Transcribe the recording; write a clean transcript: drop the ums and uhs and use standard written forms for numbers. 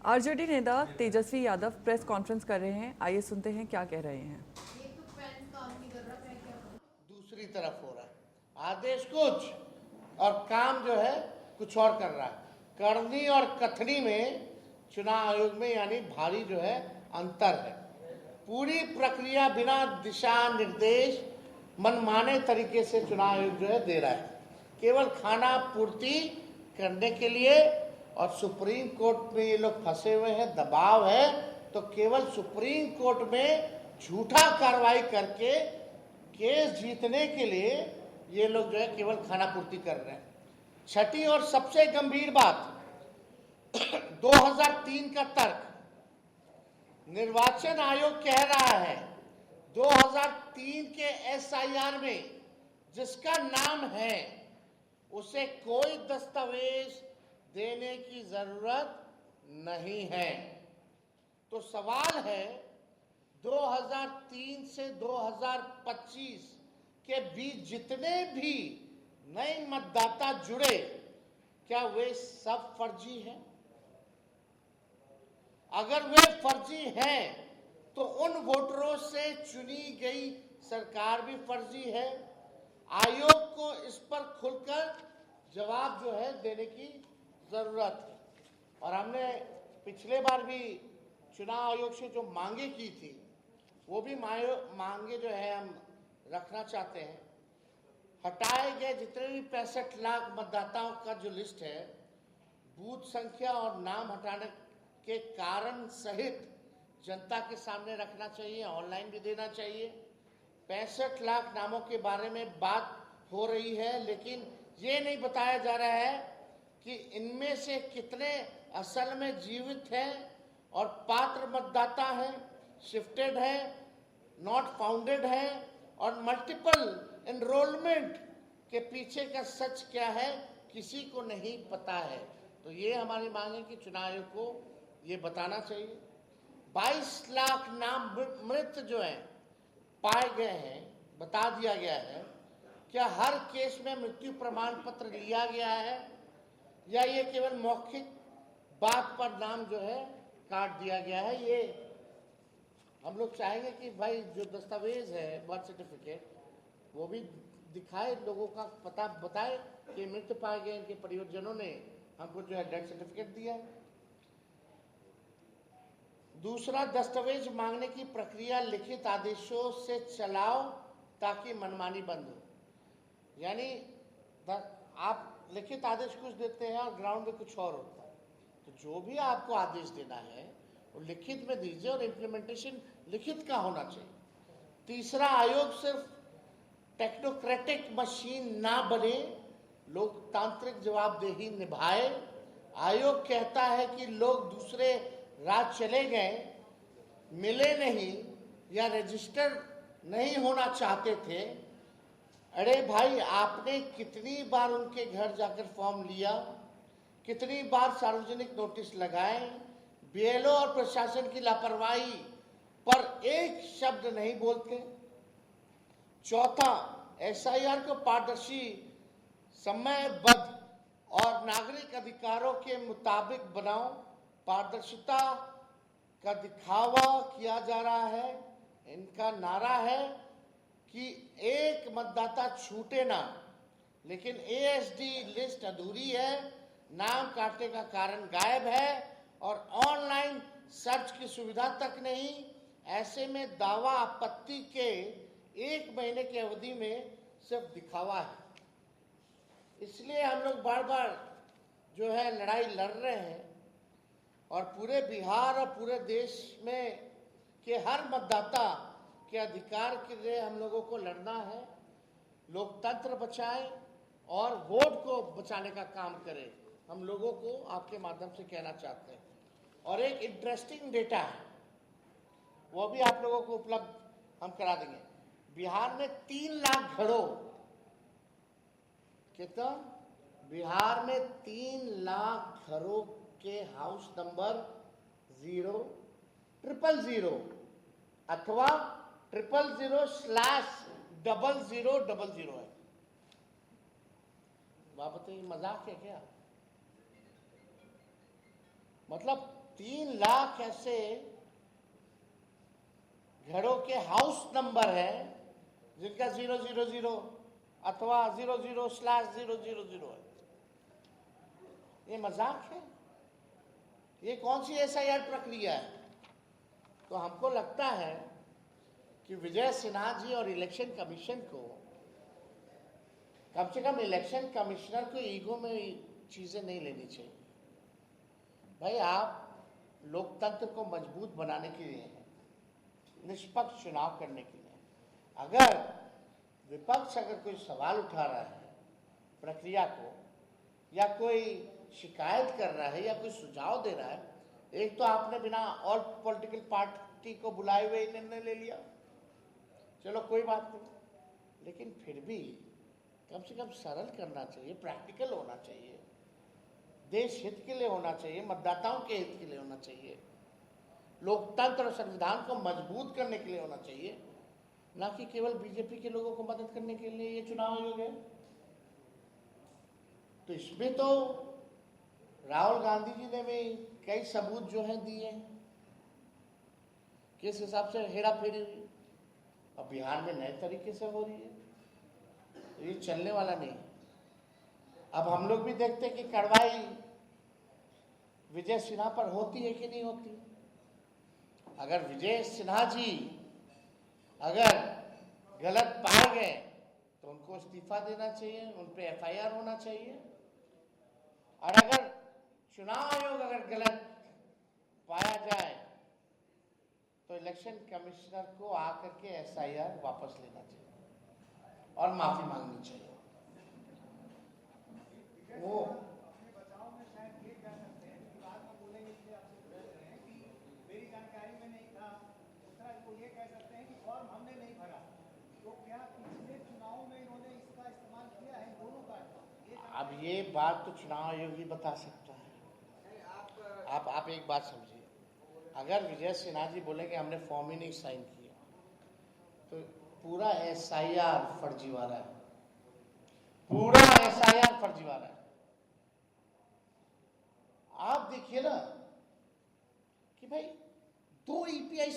RJD नेता Tejashwi Yadav press conference कर रहे हैं। आइए सुनते हैं क्या कह रहे हैं। दूसरी तरफ हो रहा है, आदेश कुछ और काम जो है कुछ और कर रहा है। करनी और कथनी में चुनाव आयोग में यानी भारी जो है अंतर है। पूरी प्रक्रिया बिना दिशा निर्देश मनमाने तरीके से चुनाव आयोग जो है दे रहा है, केवल खाना पूर्ति करने के लिए। और सुप्रीम कोर्ट में ये लोग फंसे हुए हैं, दबाव है, तो केवल सुप्रीम कोर्ट में झूठा कार्रवाई करके केस जीतने के लिए ये लोग जो है केवल खाना पूर्ति कर रहे हैं। छठी और सबसे गंभीर बात 2003 का तर्क निर्वाचन आयोग कह रहा है 2003 के एसआईआर में जिसका नाम है उसे कोई दस्तावेज देने की जरूरत नहीं है। तो सवाल है 2003 से 2025 के बीच जितने भी नए मतदाता जुड़े, क्या वे सब फर्जी हैं? अगर वे फर्जी हैं तो उन वोटरों से चुनी गई सरकार भी फर्जी है। आयोग को इस पर खुलकर जवाब जो है देने की जरूरत है। और हमने पिछले बार भी चुनाव आयोग से जो मांगे की थी वो भी मांगे जो है हम रखना चाहते हैं। हटाए गए जितने भी 65 लाख मतदाताओं का जो लिस्ट है, बूथ संख्या और नाम हटाने के कारण सहित जनता के सामने रखना चाहिए, ऑनलाइन भी देना चाहिए। 65 लाख नामों के बारे में बात हो रही है, लेकिन ये नहीं बताया जा रहा है कि इनमें से कितने असल में जीवित हैं और पात्र मतदाता हैं, शिफ्टेड है, नॉट फाउंडेड है, और मल्टीपल एनरोलमेंट के पीछे का सच क्या है किसी को नहीं पता है। तो ये हमारी मांग है कि चुनाव आयोग को ये बताना चाहिए। 22 लाख नाम मृत जो हैं पाए गए हैं, बता दिया गया है। क्या हर केस में मृत्यु प्रमाण पत्र लिया गया है या ये केवल मौखिक बात पर नाम जो है काट दिया गया है? ये हम लोग चाहेंगे कि भाई जो दस्तावेज है बर्थ सर्टिफिकेट वो भी दिखाए, लोगों का पता बताए कि मृत पाए गए इनके परिवारजनों ने हमको जो है डेथ सर्टिफिकेट दिया है। दूसरा, दस्तावेज मांगने की प्रक्रिया लिखित आदेशों से चलाओ ताकि मनमानी बंद हो। यानी आप लिखित आदेश कुछ देते हैं और ग्राउंड में कुछ और होता है। तो जो भी आपको आदेश देना है वो लिखित में दीजिए और इम्प्लीमेंटेशन लिखित का होना चाहिए। तीसरा, आयोग सिर्फ टेक्नोक्रेटिक मशीन ना बने, लोकतांत्रिक जवाबदेही निभाए। आयोग कहता है कि लोग दूसरे राज्य चले गए, मिले नहीं या रजिस्टर नहीं होना चाहते थे। अरे भाई, आपने कितनी बार उनके घर जाकर फॉर्म लिया, कितनी बार सार्वजनिक नोटिस लगाए? बीएलओ और प्रशासन की लापरवाही पर एक शब्द नहीं बोलते। चौथा, एसआईआर को पारदर्शी, समयबद्ध और नागरिक अधिकारों के मुताबिक बनाओ। पारदर्शिता का दिखावा किया जा रहा है। इनका नारा है कि एक मतदाता छूटे ना, लेकिन एएसडी लिस्ट अधूरी है, नाम काटने का कारण गायब है और ऑनलाइन सर्च की सुविधा तक नहीं। ऐसे में दावा आपत्ति के 1 महीने की अवधि में सिर्फ दिखावा है। इसलिए हम लोग बार बार जो है लड़ाई लड़ रहे हैं और पूरे बिहार और पूरे देश में के हर मतदाता के अधिकार के लिए हम लोगों को लड़ना है। लोकतंत्र बचाएं और वोट को बचाने का काम करें, हम लोगों को आपके माध्यम से कहना चाहते हैं। और एक इंटरेस्टिंग डेटा है, वो भी आप लोगों को उपलब्ध हम करा देंगे। बिहार में 3 लाख घरों, कितना? बिहार में 3 लाख घरों के हाउस नंबर 00000 अथवा 000/0000 है। बात बताइए, मजाक है क्या? मतलब 3 लाख ऐसे घरों के हाउस नंबर हैं जिनका 000 अथवा 00/000 है। ये मजाक है? ये कौन सी SIR प्रक्रिया है? तो हमको लगता है कि विजय सिन्हा जी और इलेक्शन कमीशन को कम से कम इलेक्शन कमिश्नर को ईगो में चीजें नहीं लेनी चाहिए। भाई, आप लोकतंत्र को मजबूत बनाने के लिए हैं, निष्पक्ष चुनाव करने के लिए। अगर विपक्ष कोई सवाल उठा रहा है प्रक्रिया को, या कोई शिकायत कर रहा है, या कोई सुझाव दे रहा है, एक तो आपने बिना ऑल पॉलिटिकल पार्टी को बुलाए हुए निर्णय ले लिया, चलो कोई बात नहीं, लेकिन फिर भी कम से कम सरल करना चाहिए, प्रैक्टिकल होना चाहिए, देश हित के लिए होना चाहिए, मतदाताओं के हित के लिए होना चाहिए, लोकतंत्र और संविधान को मजबूत करने के लिए होना चाहिए, ना कि केवल बीजेपी के लोगों को मदद करने के लिए ये चुनाव आयोग है। तो इसमें तो राहुल गांधी जी ने भी कई सबूत जो है दिए, किस हिसाब से हेरा फेरी हुई, और बिहार में नए तरीके से हो रही है। तो ये चलने वाला नहीं। अब हम लोग भी देखते हैं कि कार्रवाई विजय सिन्हा पर होती है कि नहीं होती। अगर विजय सिन्हा जी अगर गलत पाए गए तो उनको इस्तीफा देना चाहिए, उन पे FIR होना चाहिए, और अगर चुनाव आयोग अगर गलत पाया जाए तो इलेक्शन कमिश्नर को आकर के SIR वापस लेना चाहिए और माफी मांगनी चाहिए। वो मेरी जानकारी में नहीं था, दूसरा वो ये कह सकते हैं कि फॉर्म हमने नहीं भरा, तो क्या पिछले चुनाव में इन्होंने इसका इस्तेमाल किया है दोनों का? अब ये बात तो चुनाव आयोग ही बता सकता है। आप एक बात समझिए, अगर विजय सिन्हा जी बोले कि हमने फॉर्म ही नहीं साइन किया, तो पूरा SIR फर्जीवाड़ा है, पूरा SIR फर्जीवाड़ा है। आप देखिए ना कि भाई 2 EPI